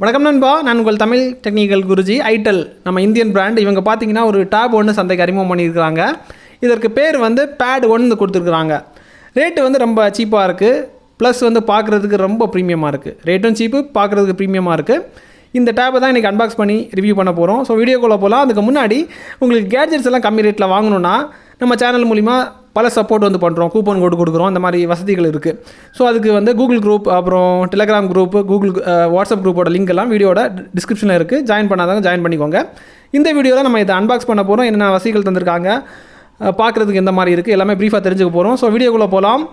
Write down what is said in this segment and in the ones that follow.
வணக்கம் நண்பா, நான் உங்கள் தமிழ் டெக்னிக்கல் குருஜி. iTel நம்ம இந்தியன் பிராண்ட். இவங்க பார்த்தீங்கன்னா ஒரு டேப் ஒன்று சந்தைக்கு அறிமுகம் பண்ணியிருக்கிறாங்க. இதற்கு பேர் வந்து பேட் 1 கொடுத்துருக்குறாங்க. ரேட்டு வந்து ரொம்ப சீப்பாக இருக்குது, ப்ளஸ் வந்து பார்க்குறதுக்கு ரொம்ப ப்ரீமியமாக இருக்குது. ரேட்டும் சீப்பு, பார்க்குறதுக்கு ப்ரீமியமாக இருக்குது. இந்த டேப்பை தான் இன்றைக்கி அன்பாக்ஸ் பண்ணி ரிவ்யூ பண்ண போகிறோம். ஸோ வீடியோக்குள்ளே போகலாம். அதுக்கு முன்னாடி உங்களுக்கு கேட்ஜெட்ஸ் எல்லாம் கம்மி ரேட்டில் வாங்கணுன்னா நம்ம சேனல் மூலிமா பல சப்போர்ட் வந்து பண்ணுறோம், கூப்பன் கோடு கொடுக்குறோம், அந்த மாதிரி வசதிகள் இருக்குது. ஸோ அதுக்கு வந்து கூகுள் குரூப், அப்புறம் டெலகிராம் குரூப், வாட்ஸ்அப் குரூப்போட லிங்க் எல்லாம் வீடியோட டிஸ்கிரிப்ஷனில் இருக்குது. ஜாயின் பண்ணாதவங்க ஜாயின் பண்ணிக்கோங்க. இந்த வீடியோவில் நம்ம இதை அன்பாக்ஸ் பண்ண போகிறோம். என்னென்ன வசதிகள் தந்திருக்காங்க, பார்க்குறதுக்கு எந்த மாதிரி இருக்குது, எல்லாமே ப்ரீஃபாக தெரிஞ்சுக்க போகிறோம். ஸோ வீடியோக்குள்ளே போகலாம்.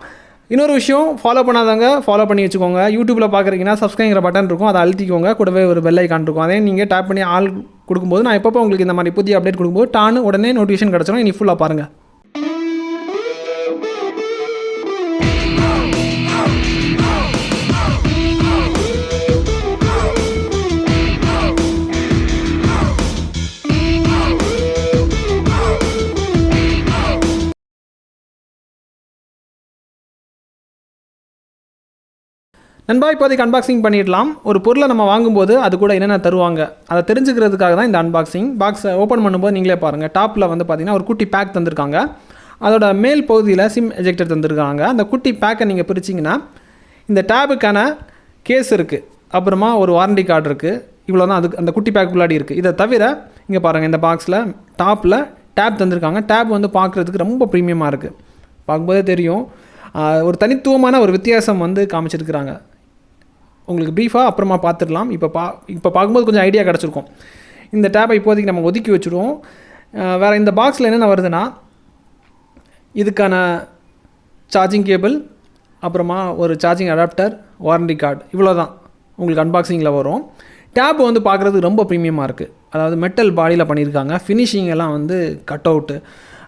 இன்னொரு விஷயம், ஃபாலோ பண்ணாதவங்க ஃபாலோ பண்ணி வச்சுக்கோங்க. யூடியூப்பில் பார்க்குறீங்கன்னா சப்ஸ்கிரைங்கிற பட்டன் இருக்கும், அதை அழுத்திக்கோங்க. கூடவே ஒரு பெல் ஐக்கான் இருக்கும், அதையும் நீங்கள் டேப் பண்ணி ஆல் கொடுக்கும்போது நான் எப்பப்போ உங்களுக்கு இந்த மாதிரி புதிய அப்டேட் கொடுக்கும்போது டான்னு உடனே நோட்டிஃபிகேஷன் கிடச்சிடும். இனி ஃபுல்லாக பாருங்கள். நண்பா, இப்போதைக்கு அன்பாக்சிங் பண்ணிடலாம். ஒரு பொருளை நம்ம வாங்கும்போது அது கூட என்னென்ன தருவாங்க அதை தெரிஞ்சுக்கிறதுக்காக தான் இந்த அன்பாக்சிங். பாக்ஸை ஓப்பன் பண்ணும்போது நீங்களே பாருங்கள். டாப்பில் வந்து பார்த்திங்கன்னா ஒரு குட்டி பேக் தந்திருக்காங்க. அதோட மேல் பகுதியில் சிம் எஜெக்டர் தந்திருக்காங்க. அந்த குட்டி பேக்கை நீங்கள் பிரிச்சிங்கன்னா இந்த டேபுக்கான கேஸ் இருக்குது, அப்புறமா ஒரு வாரண்டி கார்டு இருக்குது. இவ்வளோ தான் அதுக்கு அந்த குட்டி பேக் உள்ளாடி இருக்குது. இதை தவிர இங்கே பாருங்கள், இந்த பாக்ஸில் டாப்பில் டேப் தந்திருக்காங்க. டேப் வந்து பார்க்குறதுக்கு ரொம்ப ப்ரீமியமாக இருக்குது. பார்க்கும்போதே தெரியும், ஒரு தனித்துவமான ஒரு வித்தியாசம் வந்து காமிச்சிருக்கிறாங்க. உங்களுக்கு ப்ரீஃபாக அப்புறமா பார்த்துடலாம். இப்போ பார்க்கும்போது கொஞ்சம் ஐடியா கிடச்சிருக்கும். இந்த டேப்பை இப்போதைக்கு நம்ம ஒதுக்கி வச்சுருவோம். வேறு இந்த பாக்ஸில் என்னென்ன வருதுன்னா, இதுக்கான சார்ஜிங் கேபிள், அப்புறமா ஒரு சார்ஜிங் அடாப்டர், வாரண்டி கார்டு, இவ்வளோ தான் உங்களுக்கு அன்பாக்சிங்கில் வரும். டேப் வந்து பார்க்குறதுக்கு ரொம்ப ப்ரீமியமாக இருக்குது. அதாவது மெட்டல் பாடியில் பண்ணியிருக்காங்க. ஃபினிஷிங் எல்லாம் வந்து கட் அவுட்டு,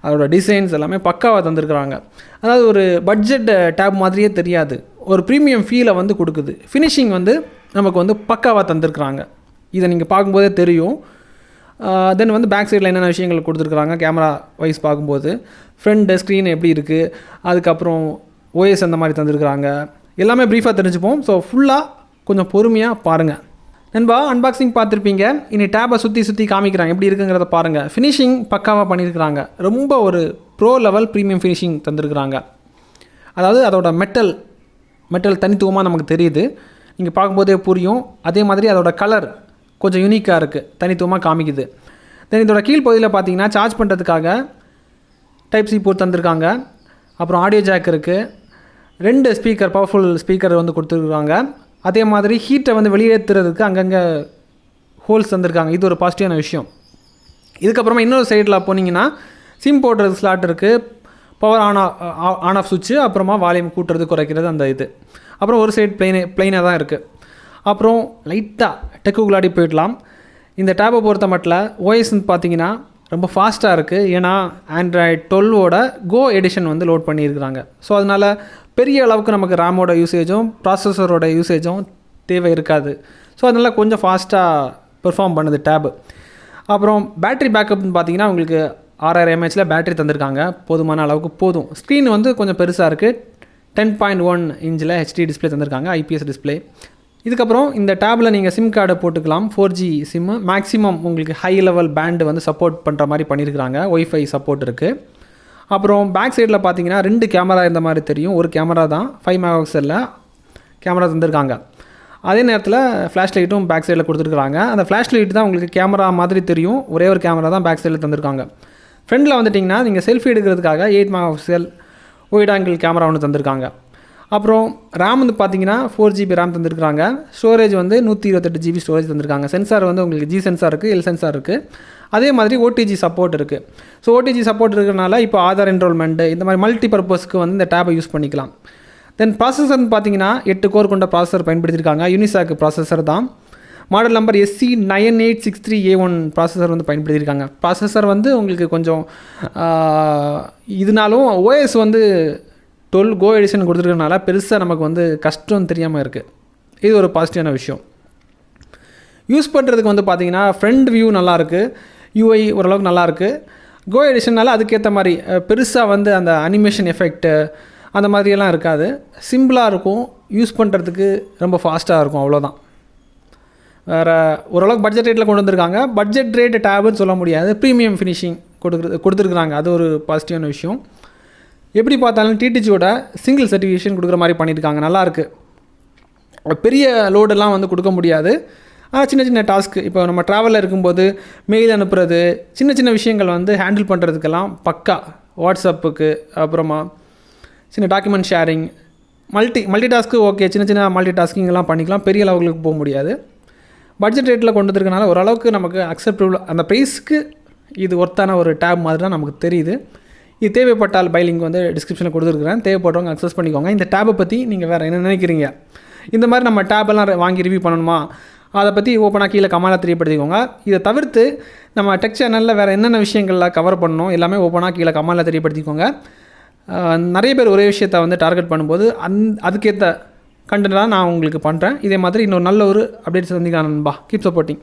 அதோடய டிசைன்ஸ் எல்லாமே பக்காவாக தந்திருக்கிறாங்க. அதாவது ஒரு பட்ஜெட் டேப் மாதிரியே தெரியாது, ஒரு ப்ரீமியம் ஃபீலை வந்து கொடுக்குது. ஃபினிஷிங் வந்து நமக்கு வந்து பக்காவாக தந்திருக்கிறாங்க. இதை நீங்கள் பார்க்கும்போதே தெரியும். தென் வந்து பேக் சைடில் என்னென்ன விஷயங்கள் கொடுத்துருக்குறாங்க கேமரா வைஸ் பார்க்கும்போது, ஃப்ரண்ட் ஸ்க்ரீன் எப்படி இருக்குது, அதுக்கப்புறம் ஓஎஸ் அந்த மாதிரி தந்திருக்கிறாங்க. எல்லாமே ப்ரீஃபாக தெரிஞ்சுப்போம். ஸோ ஃபுல்லாக கொஞ்சம் பொறுமையாக பாருங்கள். நண்பா, அன்பாக்சிங் பார்த்துருப்பீங்க. இனி டேப்பை சுற்றி காமிக்கிறாங்க, எப்படி இருக்குங்கிறத பாருங்கள். ஃபினிஷிங் பக்காவாக பண்ணியிருக்கிறாங்க. ரொம்ப ஒரு ப்ரோ லெவல் ப்ரீமியம் ஃபினிஷிங் தந்திருக்கிறாங்க. அதாவது அதோட மெட்டல் தனித்துவமாக நமக்கு தெரியுது, நீங்கள் பார்க்கும்போதே புரியும். அதே மாதிரி அதோட கலர் கொஞ்சம் யூனிக்காக இருக்குது, தனித்துவமாக காமிக்குது. தென் இதோட கீழ்ப்பகுதியில் பார்த்தீங்கன்னா சார்ஜ் பண்ணுறதுக்காக டைப் சி போர்ட் தந்திருக்காங்க. அப்புறம் ஆடியோ ஜாக் இருக்குது. 2 ஸ்பீக்கர், பவர்ஃபுல் ஸ்பீக்கர் வந்து கொடுத்துருக்காங்க. அதே மாதிரி ஹீட்டை வந்து வெளியேற்றுறதுக்கு அங்கங்கே ஹோல்ஸ் தந்திருக்காங்க. இது ஒரு பாசிட்டிவான விஷயம். இதுக்கப்புறமா இன்னொரு சைடில் போனீங்கன்னா சிம் போடுறது ஸ்லாட் இருக்குது, பவர் ஆன் ஆஃப் சுவிட்சு, அப்புறமா வால்யூம் கூட்டுறது குறைக்கிறது அந்த இது. அப்புறம் ஒரு சைடு பிளைனாக தான் இருக்குது. அப்புறம் லைட்டாக டெக்குள்ளாடி போயிடலாம். இந்த டேப்பை பொறுத்த மட்டும் ஓஎஸ்ன்னு பார்த்தீங்கன்னா ரொம்ப ஃபாஸ்ட்டாக இருக்குது. ஏன்னா ஆண்ட்ராய்ட் 12ஓட கோ எடிஷன் வந்து லோட் பண்ணியிருக்கிறாங்க. ஸோ அதனால் பெரிய அளவுக்கு நமக்கு ரேமோட யூசேஜும் ப்ராசஸரோட யூசேஜும் தேவை இருக்காது. ஸோ அதனால் கொஞ்சம் ஃபாஸ்ட்டாக பெர்ஃபார்ம் பண்ணுது டேபு. அப்புறம் பேட்ரி பேக்கப்னு பார்த்தீங்கன்னா உங்களுக்கு 6000 mAh பேட்டரி தந்திருக்காங்க. போதுமான அளவுக்கு போதும். ஸ்க்ரீன் வந்து கொஞ்சம் பெருசாக இருக்குது. 10.1 இன்ச்சில் ஹெச்டி டிஸ்பிளே தந்திருக்காங்க, ஐபிஎஸ் டிஸ்பிளே. இதுக்கப்புறம் இந்த டேபில் நீங்கள் சிம் கார்டை போட்டுக்கலாம். 4G சிம்மு மேக்ஸிமம் உங்களுக்கு ஹை லெவல் பேண்டு வந்து சப்போர்ட் பண்ணுற மாதிரி பண்ணியிருக்கிறாங்க. ஒய்ஃபை சப்போர்ட் இருக்குது. அப்புறம் பேக் சைடில் பார்த்தீங்கன்னா 2 கேமரா இருந்த மாதிரி தெரியும். ஒரு கேமரா தான் 5 மெகாபிக்சலில் கேமரா தந்திருக்காங்க. அதே நேரத்தில் ஃப்ளாஷ் லைட்டும் பேக் சைடில் கொடுத்துருக்குறாங்க. அந்த ஃப்ளாஷ் லைட் தான் உங்களுக்கு கேமரா மாதிரி தெரியும். ஒரே ஒரு கேமரா தான் பேக் சைடில் தந்திருக்காங்க. ஃப்ரண்டில் வந்துட்டிங்கன்னா நீங்கள் செல்ஃபி எடுக்கிறதுக்காக 8 மெகாபிக்சல் ஒயிட் ஆங்கிள் கேமரா ஒன்று தந்திருக்காங்க. அப்புறம் ரேம் வந்து பார்த்தீங்கன்னா 4GB ரேம் தந்திருக்காங்க. ஸ்டோரேஜ் வந்து 128GB ஸ்டோரேஜ் தந்திருக்காங்க. சென்சார் வந்து உங்களுக்கு G சென்சார் இருக்குது, L சென்சார் இருக்குது. அதே மாதிரி ஓடிஜி சப்போர்ட் இருக்குது. ஸோ ஓடிஜி சப்போர்ட் இருக்கிறனால இப்போ ஆதார் என்ரோல்மெண்ட்டு இந்த மாதிரி மல்டி பர்பஸ்க்கு வந்து இந்த டேப்பை யூஸ் பண்ணிக்கலாம். தென் ப்ராசஸர்னு பார்த்தீங்கன்னா 8 கோர் கொண்ட ப்ராசஸர் பயன்படுத்தியிருக்காங்க. யூனிசாக் ப்ராசஸர் தான். மாடல் நம்பர் SC9863A1 ப்ராசஸர் வந்து பயன்படுத்தியிருக்காங்க. ப்ராசஸர் வந்து உங்களுக்கு கொஞ்சம் இதனாலும் ஓஎஸ் வந்து 12 கோ எடிஷன் கொடுத்துருக்கனால பெருசாக நமக்கு வந்து கஷ்டம் தெரியாமல் இருக்குது. இது ஒரு பாசிட்டிவான விஷயம். யூஸ் பண்ணுறதுக்கு வந்து பார்த்திங்கன்னா ஃப்ரண்ட் வியூ நல்லாயிருக்கு, யூஐ ஓரளவுக்கு நல்லாயிருக்கு. கோ எடிஷனால் அதுக்கேற்ற மாதிரி பெருசாக வந்து அந்த அனிமேஷன் எஃபெக்ட்டு அந்த மாதிரியெல்லாம் இருக்காது. சிம்பிளாக இருக்கும், யூஸ் பண்ணுறதுக்கு ரொம்ப ஃபாஸ்ட்டாக இருக்கும், அவ்வளோதான். வேறு ஓரளவுக்கு பட்ஜெட் ரேட்டில் கொண்டு வந்திருக்காங்க. பட்ஜெட் ரேட் டேப்னு சொல்ல முடியாது, ப்ரீமியம் ஃபினிஷிங் கொடுத்துருக்குறாங்க. அது ஒரு பாசிட்டிவான விஷயம். எப்படி பார்த்தாலும் டிடிஜியோட சிங்கிள் சர்டிஃபிகேஷன் கொடுக்குற மாதிரி பண்ணியிருக்காங்க. நல்லாயிருக்கு. பெரிய லோடெல்லாம் வந்து கொடுக்க முடியாது. சின்ன சின்ன டாஸ்க்கு, இப்போ நம்ம ட்ராவலில் இருக்கும்போது மெயில் அனுப்புறது, சின்ன சின்ன விஷயங்கள் வந்து ஹேண்டில் பண்ணுறதுக்கெல்லாம் பக்கா. வாட்ஸ்அப்புக்கு, அப்புறமா சின்ன document sharing, multi task okay, சின்ன சின்ன மல்டி டாஸ்கிங்லாம் பண்ணிக்கலாம். பெரிய லெவலுக்கு போக முடியாது. பட்ஜெட் ரேட்டில் கொண்டு வந்துருக்கனால ஓரளவுக்கு நமக்கு அக்செப்டபுள், அந்த ப்ரைஸ்க்கு இது ஒர்த்தான ஒரு டேப் மாதிரி தான் நமக்கு தெரியுது. இது தேவைப்பட்டால் பை லிங்க் வந்து டிஸ்கிரிப்ஷனில் கொடுத்துருக்குறேன், தேவைப்பட்டவங்க அக்சஸ் பண்ணிக்கோங்க. இந்த டேப்பை பற்றி நீங்கள் வேறு என்ன நினைக்கிறீங்க? இந்த மாதிரி நம்ம டேப்பெல்லாம் வாங்கி ரிவ்யூ பண்ணணுமா? அதை பற்றி ஓப்பனாக கீழே கமெண்ட்டில் தெரியப்படுத்திக்கோங்க. இதை தவிர்த்து நம்ம டெக் சேனலில் வேறு என்னென்ன விஷயங்களில் கவர் பண்ணணும் எல்லாமே ஓப்பனாக கீழே கமெண்ட்டில் தெரியப்படுத்திக்கோங்க. நிறைய பேர் ஒரே விஷயத்தை வந்து டார்கெட் பண்ணும்போது அதுக்கேற்ற கண்டென்ட்டாக நான் உங்களுக்கு பண்ணுறேன். இதே மாதிரி இன்னொரு நல்ல ஒரு அப்டேட்ஸ் சந்திக்கலாம் நண்பா. Keep supporting.